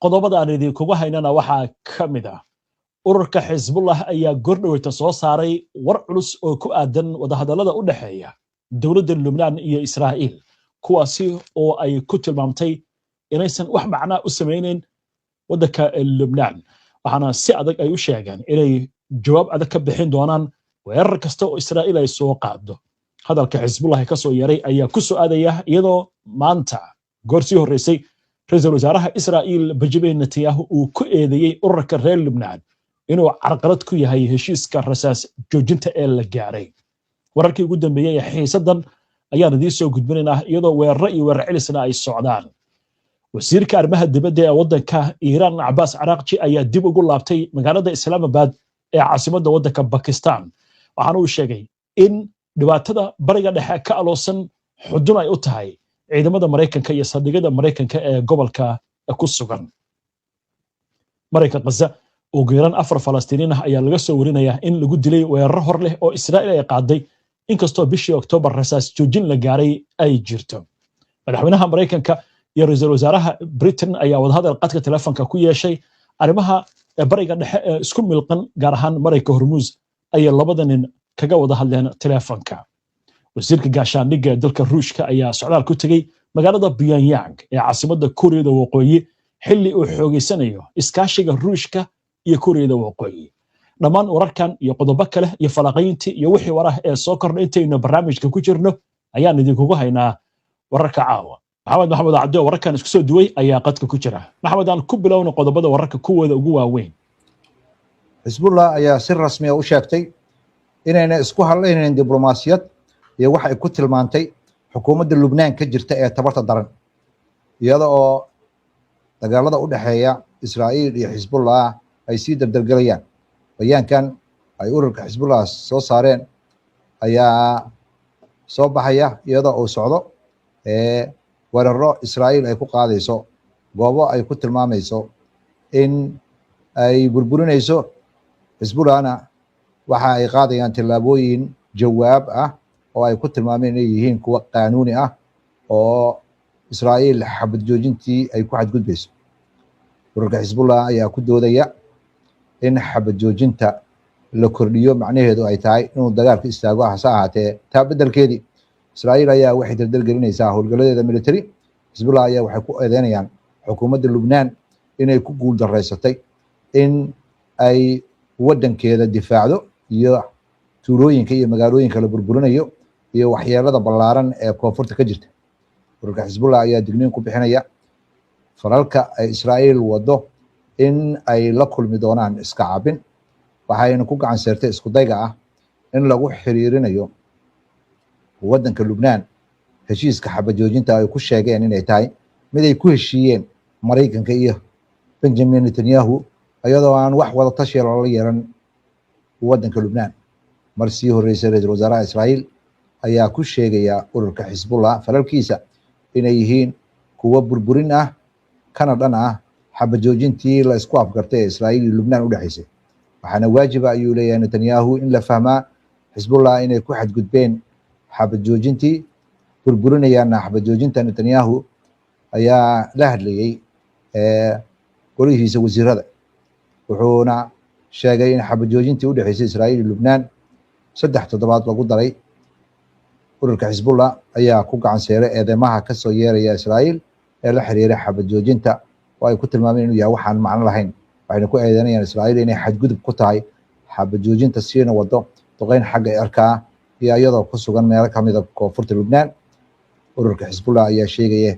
qodobada aan idinkugu haynana waxaa ka mid ah ururka xisbullah ayaa gordhoweyta soo saaray war culus oo ku aadan wadahadallada u dhexeeya dowladda lubnaan iyo israa'iil kuwaasi oo ay ku tilmaamtay inaysan wax macnaa u samaynayn waddanka lubnaan waxaana si adag ay u sheegeen inay jawaab adag ka bixin doonaan weerar kasta oo israa'iil ay soo qaado hadalka xisbullah ka soo yaray ayaa ku soo aadaya iyadoo maanta goor sii horreysay ra'iisul wasaaraha israa'iil benjamin netanyahu uu ku eedeeyey ururka reer lubnaan inuu carqalad ku yahay heshiiska rasaas joojinta ee la gaaray wararkii ugu dambeeyey ee xiisadan ayaan idiin soo gudbinaynaa iyadoo weeraro iyo weerar celisna ay socdaan wasiirka arrimaha dibadda ee waddanka iiraan cabbaas caraaqji ayaa dib ugu laabtay magaalada islaamabad ee caasimadda waddanka bakistan waxaana uu sheegay in dhibaatada bariga dhexe ka aloosan xudun ay u tahay ciidamada maraykanka iyo saldhigyada maraykanka ee gobolka ku sugan maraykan gaza ugu yaraan 4 falastiiniin ah ayaa laga soo warinayaa in lagu dilay weerar hor leh oo israa'iil ay qaaday inkastoo bishii oktoobar rasaas joojin la gaaray ay jirto madaxweynaha maraykanka iyo ra'iisul wasaaraha britain ayaa wadahadal qadka telefoonka ku yeeshay arrimaha bariga dhexe ee isku milqan gaar ahaan marayka hormuus ayay labada nin kaga wada hadleen telefoonka wasiirka gaashaandhigga dalka ruushka ayaa socdaal ku tegey magaalada Pyongyang ee caasimadda Kuuriyada Waqooyi xilli uu xoogeysanayo iskaashiga ruushka iyo Kuuriyada Waqooyi dhammaan wararkan iyo qodobo kale iyo falaqayntii iyo wixii warah ee soo kordhay intaynu barnaamijka ku jirno ayaan idinkugu haynaa wararka caawa maxamed cabdi wararkan isku soo duway ayaa qadka ku jira maxamed aan ku bilowno qodobada wararka kuwooda ugu waaweyn xisbullah ayaa si rasmi ah u sheegtay inayna isku hadlaynayn diblomaasiyad iyo wax ay ku tilmaantay xukuumadda Lubnaan ka jirta ee tabarta daran iyada oo dagaalada u dhaxeeya Israa'iil iyo Xisbullah ay sii dardargalayaan bayaankan ay ururka Xisbullah soo saareen ayaa soo baxaya iyada oo socdo weeraro Israa'iil ay ku qaadayso goobo ay ku tilmaamayso in ay burburinayso Xisbullahna waxa ay qaadayaan tillaabooyin jawaab ah oo ay ku tilmaameen inay yihiin kuwa qaanuuni ah oo Israa'iil xabad joojintii ay ku xadgudbayso ururka Xisbullah ayaa ku doodaya in xabad joojinta la kordhiyo macnaheedu ay tahay inuu dagaalka istaago hase ahaatee taa beddelkeedii Israa'iil ayaa waxay dardargelinaysaa howlgaladeeda military Xisbullah ayaa waxay ku eedeynayaan xukuumadda Lubnaan inay ku guuldareysatay in ay waddankeeda difaacdo iyo tuulooyinka iyo magaalooyinka la burburinayo iyo waxyeelada ballaaran ee koonfurta ka jirta ururka Xisbullah ayaa digniin ku bixinaya falalka ay Israa'iil wado in ay la kulmi doonaan iska caabin waxayna ku gacan saartay isku dayga ah in lagu xiriirinayo waddanka Lubnaan heshiiska xabad joojinta ay ku sheegeen inay tahay mid ay ku heshiiyeen Maraykanka iyo Benjamin Netanyahu iyadoo aan wax wada tashi la yeelan waddanka Lubnaan mar sii horreysay ra'iisul wasaaraha Israa'iil ayaa ku sheegaya ururka Xisbullah falalkiisa inay yihiin kuwa burburin ah kana dhan ah xabad joojintii la isku afgartay Israa'iil iyo Lubnaan u dhaxaysay waxaana waajib ayuu leeyahay Netanyahu in la fahmaa Xisbullah inay ku xadgudbeen xabad joojintii burburinayaan xabad joojinta Netanyahu ayaa la hadlayay golihiisa wasiirada wuxuuna sheegay in xabad joojintii u dhaxaysay Israa'iil iyo Lubnaan 3 toddobaad lagu daray ururka Xisbullah ayaa ku gacan seeray eedeymaha ka soo yeeraya Israa'iil ee la xiriiray xabad joojinta oo ay ku tilmaameen inuu yahay waxaan macno lahayn waxayna ku eedeynayaan Israa'iil inay xadgudub ku tahay xabad joojinta siina wado duqeyn xagga cirka iyo iyadoo ku sugan meelo ka mid ah koonfurta Lubnaan ururka Xisbullah ayaa sheegaya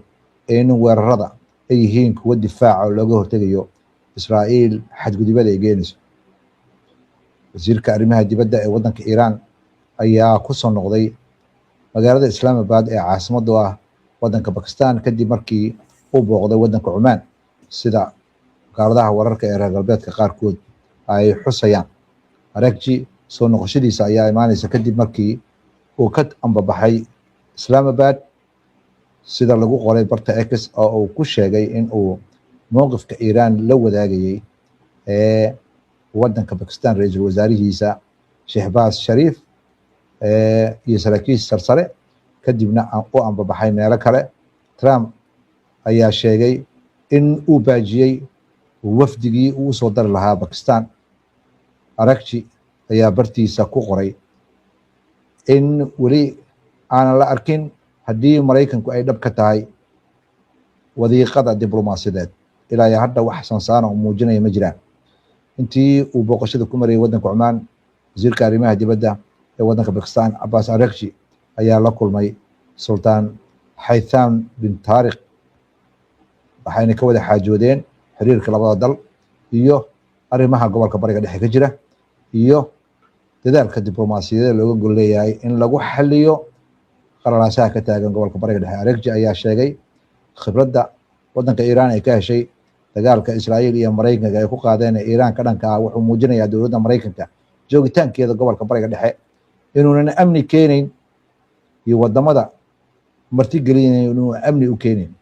in weerarada ay yihiin kuwa difaaca oo looga hortagayo Israa'iil xadgudubada ay geenayso wasiirka arrimaha dibadda ee waddanka Iiraan ayaa ku soo noqday magaalada Islaamabad ee caasimadda ah waddanka Bakistan kadib markii uu booqday waddanka Cumaan sida wakaaladaha wararka ee reer galbeedka qaarkood ay xusayaan Aragji soo noqoshadiisa ayaa imaanaysa kadib markii uu ka ambabaxay Islaamabad sida lagu qoray barta X oo uu ku sheegay in uu mowqifka Iiraan la wadaagayay waddanka Bakistan ra'iisul wasaarihiisa Shehbaz Sharif iyo saraakiisha sarsare kadibna u ambabaxay meelo kale Trump ayaa sheegay in uu baajiyey wafdigii uu soo dari lahaa Bakistan. Aragti ayaa bartiisa ku qoray in weli aan la arkin haddii Mareykanku ay dhab ka tahay wadiiqada diblomaasiyadeed ilaa hadda wax sansaana oo muujinaya ma jiraan. intii uu booqashada ku maray wadanka Cumaan, wasiirka arrimaha dibadda ee wadanka Bakistan Abbas Araghchi ayaa la kulmay Sultan Haytham bin Tariq, waxayna ka wada xaajoodeen xiriirka labada dal iyo arrimaha gobolka bariga dhexe ka jira iyo dadaalka diblomaasiyadeed looga gol leeyahay in lagu xalliyo qalalaasaha ka taagan gobolka bariga dhexe. Araghchi ayaa sheegay khibradda wadanka Iiraan ay ka heshay dagaalka Israa'iil iyo Mareykanka ay ku qaadeen Iiraan ka dhanka ah wuxuu muujinayaa dowladda Mareykanka joogitaankeeda gobolka bariga dhexe inuunan amni keenayn iyo wadamada martigelinaya inuu amni u keenayn,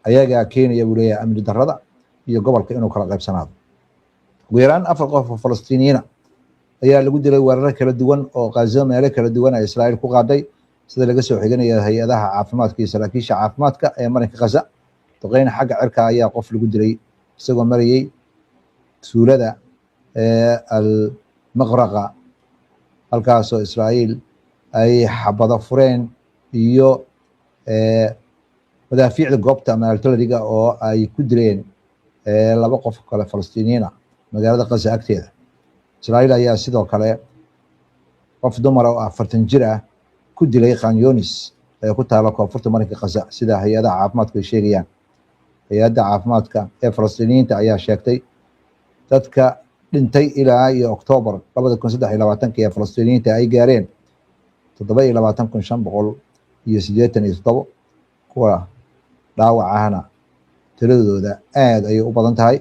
ayagaa keenaya buu leeyahay amni darrada iyo gobolka inuu kala qaybsanaado. ugu yaraan 4 qof oo Falastiiniyiin ayaa lagu dilay weerar kala duwan oo Gaza meelo kala duwan ay Israa'iil ku qaaday, sida laga soo xiganayo hay'adaha caafimaadka iyo saraakiisha caafimaadka ee marinka Gaza. duqeyn xagga cirka ayaa qof lagu dilay isagoo marayay tuulada al-Maqraqa, halkaasoo Israa'iil ay xabado fureen iyo madaafiicda goobta ama artilleriga oo ay ku dileen 2 qof kale Falastiiniyiin ah magaalada Gaza agteeda. Israa'iil ayaa sidoo kale qof dumar oo 40 jir ah ku dilay Khan Younis ee ku taala koonfurta marinka Gaza, sida hay'adaha caafimaadku ay sheegayaan. hay'adda caafimaadka ee Falastiiniyiinta ayaa sheegtay dadka dhintay ilaa iyo Oktoobar 2023 ee Falastiiniyiinta ay gaareen 27,587, kuwa dhaawacahana tiradooda aad ayay u badan tahay.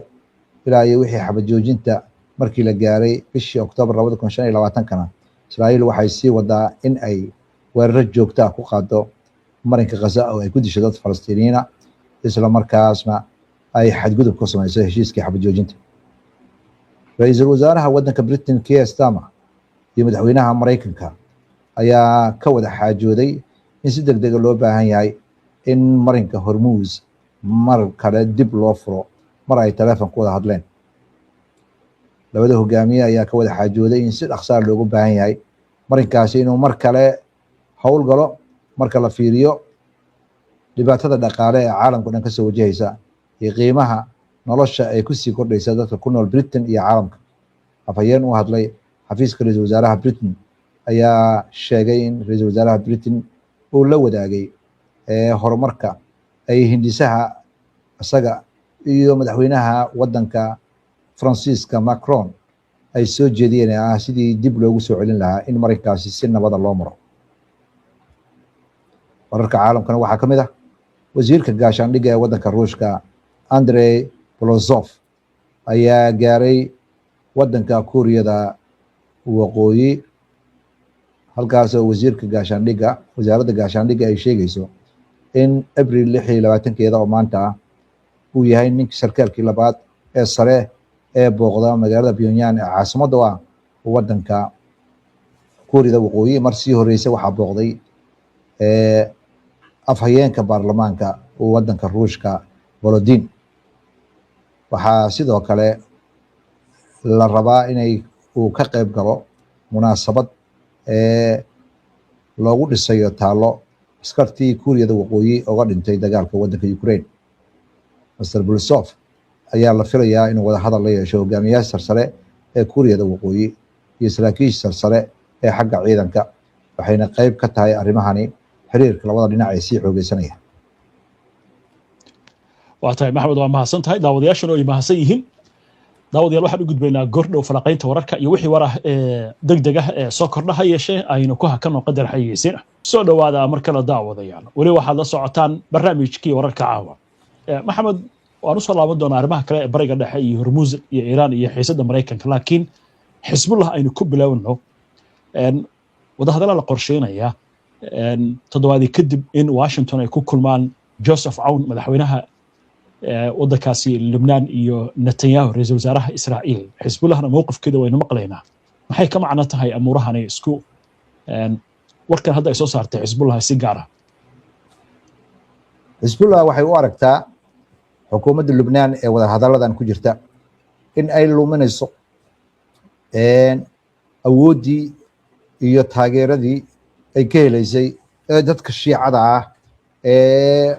ilaa iyo wixii xabad joojinta markii la gaaray bishii Oktoobar 2025 Israa'iil waxay sii wadaa in ay weerar joogto ah ku qaado marinka Gaza oo ay ku disho dad Falastiiniyiin ah, isla markaasna ay xadgudub ku sameysay heshiiskii xabad joojinta. Ra'iisul wasaaraha wadanka Britain Keir Starmer iyo madaxweynaha Mareykanka ayaa ka wada xaajooday in si degdeg ah loo baahan yahay in marinka Hormuz mar kale dib loo furo mar ay telefoon ku wada hadleen. labada hogaamiye ayaa ka wada xaajooday in si dhaqso ah loogu baahan yahay marinkaasi inuu mar kale hawl galo marka la fiiriyo dhibaatada dhaqaale ee caalamka dhan ka soo wajahaysa iyo qiimaha nolosha ay ku sii kordhaysa dadka ku nool Britain iyo caalamka. afhayeen u hadlay xafiiska ra'iisul wasaaraha Britain ayaa sheegay in ra'iisul wasaaraha Britain uu la wadaagay horumarka ay hindisaha isaga iyo madaxweynaha wadanka Francisca Macron ay soo jeediyeen sidii dib loogu soo celin lahaa in marinkaasi si nabada loo maro. wararka caalamkana waxaa ka mid ah wasiirka gaashaandhigga ee wadanka Ruushka Andrei Polozov ayaa gaaray wadanka Kuuriyada Waqooyi, halkaasoo wasiirka gaashaandhigga wasaaradda gaashaandhigga ay sheegayso in Abriil 26 oo maanta ah uu yahay ninka sarkaalkii labaad ee sare ee booqda magaalada Pyongyang ee caasimadda u ah wadanka Kuuriyada Waqooyi. mar sii horeysay waxaa booqday afhayeenka baarlamaanka wadanka Ruushka Volodin. waxaa sidoo kale la rabaa inay uu ka qayb galo munaasabad loogu dhisayo taalo askartii Kuuriyada Waqooyi uga dhintay dagaalka wadanka Ukraine. Mr. Borisov ayaa la filayaa inuu wada hadal la yeesho hogaamiyaasha sarsare ee Kuuriyada Waqooyi iyo saraakiisha sarsare ee xagga ciidanka, waxayna qayb ka tahay arrimahani xiriirka labada dhinac ay sii xoogeysanaya. waa tahay Maxamed, waa mahadsan tahay. daawadayaashana ay mahadsan yihiin. daawadayaal waxaan u gudbaynaa gordhow falaqaynta wararka iyo wixii war ah ee degdeg ah ee soo kordha ha yeeshee aynu ku hakanoo qadar xayeysiin ah. soo dhawaada mar kale daawadayaal, weli waxaad la socotaan barnaamijkii wararka caawa. Maxamed, waan u soo laaban doonaa arrimaha kale ee bariga dhexe iyo Hormuz iyo Iiraan iyo xiisadda Mareykanka, laakiin Xisbullah aynu ku bilowno. wadahadalla la qorsheynaya toddobaadii kadib in Washington ay ku kulmaan Joseph Aoun madaxweynaha wadankaasi Lubnaan iyo Netanyahu ra'iisul wasaaraha Israa'iil. Xisbullahna mowqifkeeda waynu maqlaynaa. maxay ka macno tahay amuurahani isku warkan hadda ay soo saartay Xisbullah si gaar ah? Xisbullah waxay u aragtaa xukuumadda Lubnaan ee wada hadalladan ku jirta in ay luminayso awooddii iyo taageeradii ay ka helaysay dadka shiicada ah ee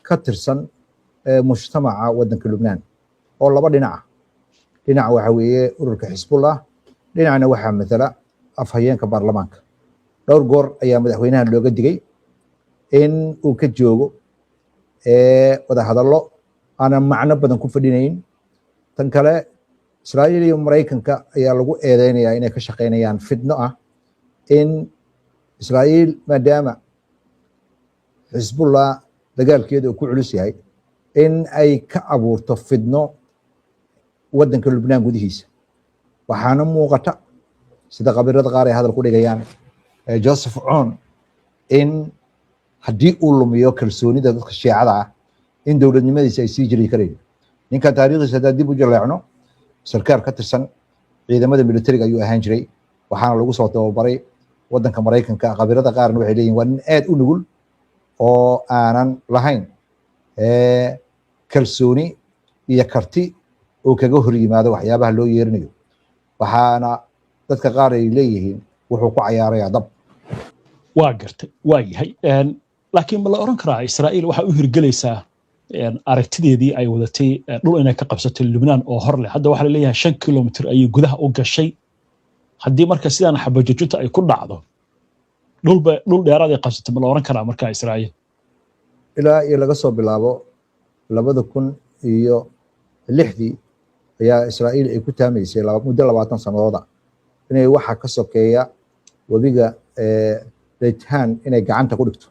ka tirsan mujtamaca waddanka Lubnaan oo laba dhinac ah. dhinac waxa weeye ururka Xisbullah, dhinacna waxaa matala afhayeenka baarlamaanka. dhowr goor ayaa madaxweynaha looga digay in uu ka joogo wada hadallo aanan macno badan ku fadhinayn. tan kale Israa'iil iyo Maraykanka ayaa lagu eedeynayaa inay ka shaqeynayaan fidno ah in Israa'iil maadaama Xisbullah dagaalkeeda uu ku culus yahay in ay ka abuurto fidno waddanka Lubnaan gudihiisa. waxaana muuqata sida khabiirada qaar ay hadal ku dhigayaan Joseph Aoun in haddii uu lumiyo kalsoonida dadka shiicada ah in dowladnimadiisa ay sii jiri kareen. ninkan taariikhdiisa haddaan dib u jaleecno sarkaal ka tirsan ciidamada militariga ayuu ahaan jiray, waxaana lagu soo tababaray waddanka Maraykanka. khabiirada qaarna waxay leeyihin waa nin aad u nugul oo aanan lahayn kalsooni iyo karti oo kaga hor yimaado waxyaabaha loo yeerinayo. waxaana dadka qaar ay leeyihiin wuxuu ku cayaarayaa dab. waa gartay, waa yahay. laakiin ma la oran karaa Israa'iil waxay u hirgelaysaa aragtideedii ay wadatay dhul inay ka qabsatay Lubnaan oo hor leh? hadda waxaa la leeyahay 5 kilomitir ayay gudaha u gashay. haddii marka sidaan xabajajinta ay ku dhacdo dhul dheeraad ay qabsatay, ma la oran karaa markaa Israa'iil? ilaa iyo laga soo bilaabo 2006 ayaa Israa'iil ay ku taamaysay muddo 20 sanadooda inay waxa ka sokeeya webiga Leytaan inay gacanta ku dhigto.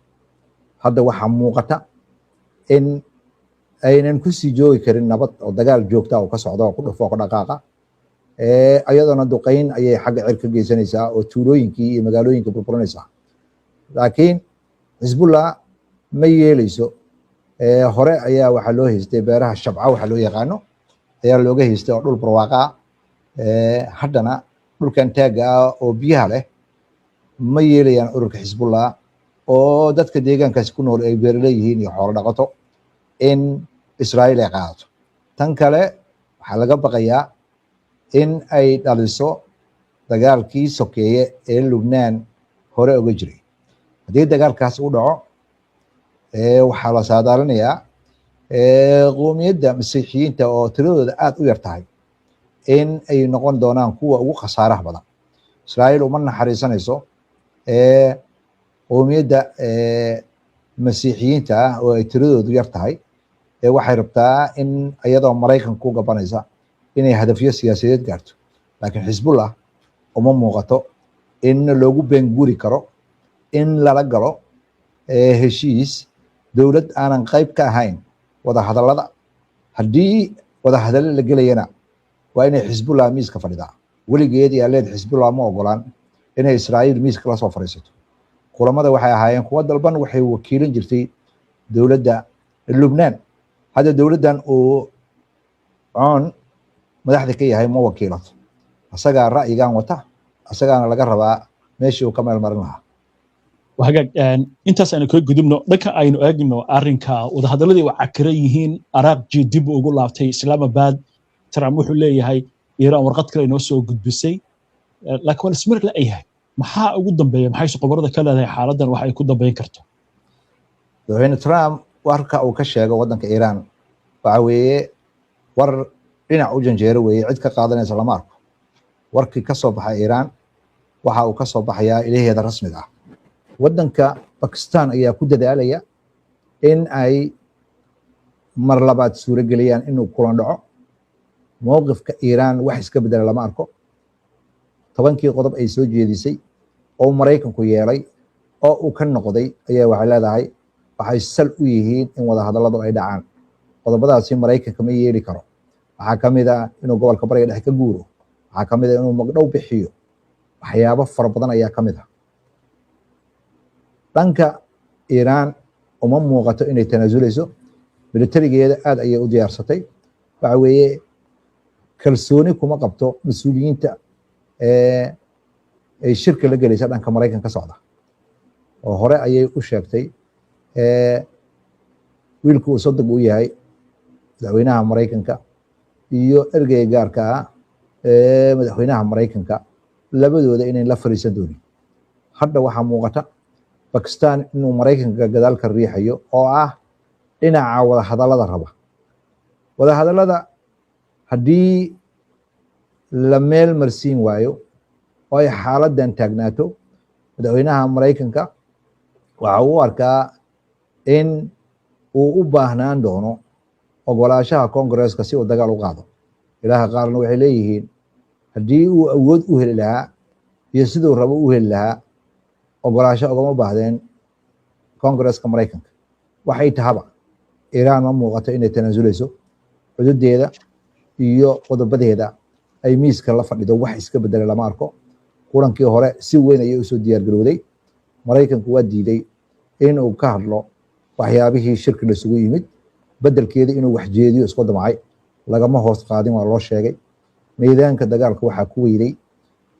hadda waxaa muuqata in aynan ku sii joogi karin nabad oo dagaal joogta oo ka socda oo ku dhufo oo ka dhaqaaqa. ayadoona duqayn ayay xagga cirka geysanaysaa oo tuulooyinkii iyo magaalooyinka burburinaysaa. laakiin Xisbullah ma yeelayso. hore ayaa waxaa loo haystay beeraha Shabca waxa loo yaqaano ayaa looga haystay oo dhul barwaaqa haddana dhulkan taaga ah oo biyaha leh ma yeelayaan ururka Xisbullah oo dadka deegaankaasi ku nool ay beeraley yihiin iyo xoolo dhaqato in Israa'iil ay qaadato. tan kale waxaa laga baqayaa in ay dhaliso dagaalkii sokeeye ee Lubnaan hore uga jiray. haddii dagaalkaas u dhaco waxaa la saadaalinayaa qoomiyadda masiixiyiinta oo tiradooda aad u yar tahay in ay noqon doonaan kuwa ugu khasaaraha badan. Israa'iil uma naxariisanayso qoomiyadda masiixiyiinta ah oo ay tiradoodu yar tahay. waxay rabtaa in iyadoo Maraykanka ku gabanaysa inay hadafyo siyaasadeed gaarto. laakiin Xisbullah uma muuqato in loogu beenguri karo in lala galo heshiis dowlad aanan qayb ka ahayn wada hadallada. haddii wada hadallo la gelayana waa inay Xisbullah miiska fadhidaa. weligeed iyo aleed Xisbullah ma ogolaan inay Israa'iil miiska la soo fadhiisato. kulamada waxay ahaayeen kuwa dalban waxay wakiilin jirtay dowladda Lubnaan. hadda dowladdan uu Aoun madaxda ka yahay ma wakiilato. asagaa ra'yigan wata, asagaana laga rabaa meeshii uu ka meel marin lahaa. وهاجا intaas aynu kaga gudubno dhanka aynu eegno arrinka wadahadaladii waa cakiran yihiin. Araaqji dib ugu laabtay Islamabad. Trump wuxuu leeyahay Iiraan warqad kale inoo soo gudbisay, laakiin ismir la yahay maxaa ugu dambeeya, maxay qobarada ka leedahay xaaladdan wax ay ku dambeyn karto? madaxweyne Trump warka uu ka sheego waddanka Iiraan waxa weeye war dhinac u janjeero weeye, cid ka qaadanaysa lama arko. warkii ka soo baxay Iiraan waxa uu ka soo baxayaa ilaheeda rasmiga ah. waddanka Pakistan ayaa ku dadaalaya in ay mar labaad suurageliyaan inuu kulan dhaco. mowqifka Iiraan wax iska bedela lama arko. 10kii qodob ay soo jeedisay oo Maraykanku yeelay oo uu ka noqday ayaa waxay leedahay waxay sal u yihiin in wada hadalladu ay dhacaan. qodobadaasi Maraykanka ma yeeli karo. waxaa ka mid ah inuu gobolka bariga dhexe ka guuro, waxaa ka mid ah inuu magdhow bixiyo, waxyaabo fara badan ayaa ka mid ah. dhanka Iiraan uma muuqato inay tanaasuleyso. militarigeeda aad ayay u diyaarsatay. waxa weeye kalsooni kuma qabto mas-uuliyiinta ay shirka la gelaysa dhanka Maraykan ka socda. oo hore ayay u sheegtay wiilku uu sodog u yahay madaxweynaha Mareykanka iyo ergeyga gaarka ah madaxweynaha Mareykanka labadooda inay la fariisan doonin. Hadda waxaa muuqata Pakistan inuu Mareykanka gadaal ka riixayo oo ah dhinaca wada hadallada raba. Wada hadallada haddii la meel marsiin waayo oo ay xaaladdan taagnaato, madaxweynaha Mareykanka waxa uu arkaa in uu u baahnaan doono ogolaanshaha Congress-ka si uu dagaal u qaado. Ilaaha qaarna waxay leeyihiin haddii uu awood u heli lahaa iyo siduu rabo u heli lahaa ogolaansho ugama baahdeen Congress-ka Mareykanka. Waxay tahaba Iiraan ma muuqato inay tanaasuleyso xuduudeeda iyo qodobadeeda ay miiska la fadhido, wax iska bedelay lama arko. Kulankii hore si weyn ayay usoo diyaar garowday. Mareykanku waa diiday inuu ka hadlo waxyaabihii shirki la isugu yimid, bedelkeeda inuu wax jeediyo isku damcay, lagama hoos qaadin, waa loo sheegay. Meedaanka dagaalka waxaa ku weyday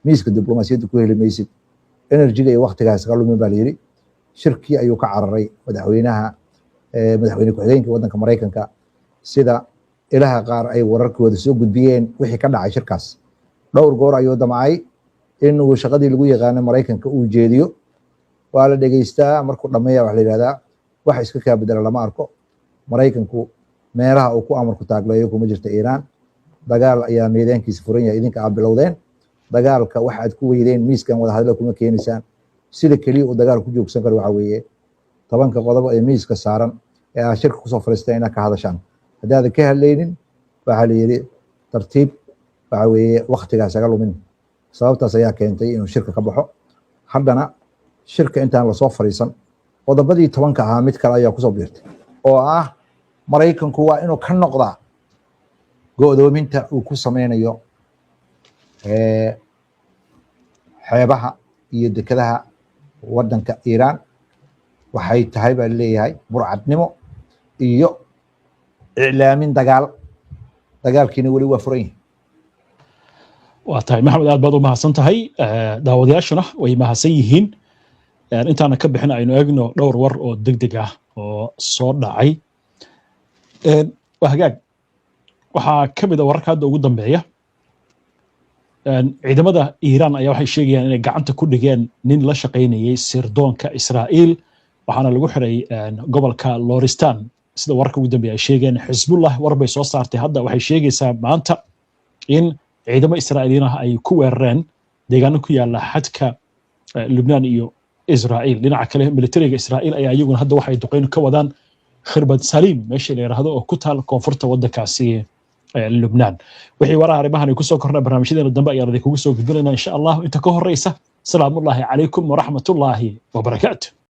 miiska diblomaasiyadda ku heli maysid, enerjiga iyo waqtigaas ka lumin baa la yiri. Shirkii ayuu ka cararay madaxweyne ku-xigeenka waddanka Mareykanka, sida ilaha qaar ay wararkooda soo gudbiyeen wixii ka dhacay shirkaas. Dhowr goor ayuu damcay inuu shaqadii lagu yaqaanay Mareykanka uu jeediyo, waa la dhegeystaa, markuu dhameeya wax la yidhahdaa wax iska kaa bedela lama arko. Mareykanku meelaha uu ku amarku taagleeyo kuma jirta Iiraan. Dagaal ayaa meedaankiisa furan yahay, idinka aad bilowdeen dagaalka, waxaad ku weydeen miiskan wada hadalla kuma keenaysaan. Sida keliya uu dagaal ku joogsan karo waxaa weeye 10 qodob ee miiska saaran ee aad shirka kusoo fariisteen inaad ka hadashaan. Haddaadan ka hadlaynin waxaa la yidhi tartiib waxaa weeye waqtigaas aga lumin. Sababtaas ayaa keentay inuu shirka ka baxo. Haddana shirka intaan lasoo fariisan qodobadii 10 ahaa mid kale ayaa kusoo biirtay oo ah Mareykanku waa inuu ka noqdaa go'doominta uu ku sameynayo xeebaha iyo dekedaha waddanka Iiraan. Waxay tahay baa leeyahay burcadnimo iyo iclaamin dagaalkiina weli waa furan yahay. waa tahay maxamed, aad baad u mahadsan tahay. daawadayaashuna way mahadsan yihiin. intaana ka bixin aynu eegno dhowr war oo degdeg ah oo soo dhacay. waa hagaag, waxaa ka mid a wararka hadda ugu dambeeya. ciidamada Iiraan ayaa waxay sheegayaan inay gacanta ku dhigeen nin la shaqaynayay sirdoonka Israa'iil, waxaana lagu xiray gobolka Loristan. sida wararka ugu dambeeya ay sheegeen, Xisbullah war bay soo saartay hadda waxay sheegaysaa maanta in ciidamo Israa'iiliyiin ah ay ku weerareen deegaano ku yaala xadka Lubnaan iyo Israa'iil. dhinaca kale militariga Israa'iil ayaa iyaguna hadda waxay duqeyn ka wadaan Khirbad Salim meesha la yiraahdo oo ku taal koonfurta waddankaasi Lubnaan. wixii waraha arrimahan ay ku soo korna barnaamijyadeena dambe ayaan idinkugu soo gudbinaynaa insha Allah. inta ka horeysa salaamullaahi calaykum waraxmatullaahi wabarakaatuh.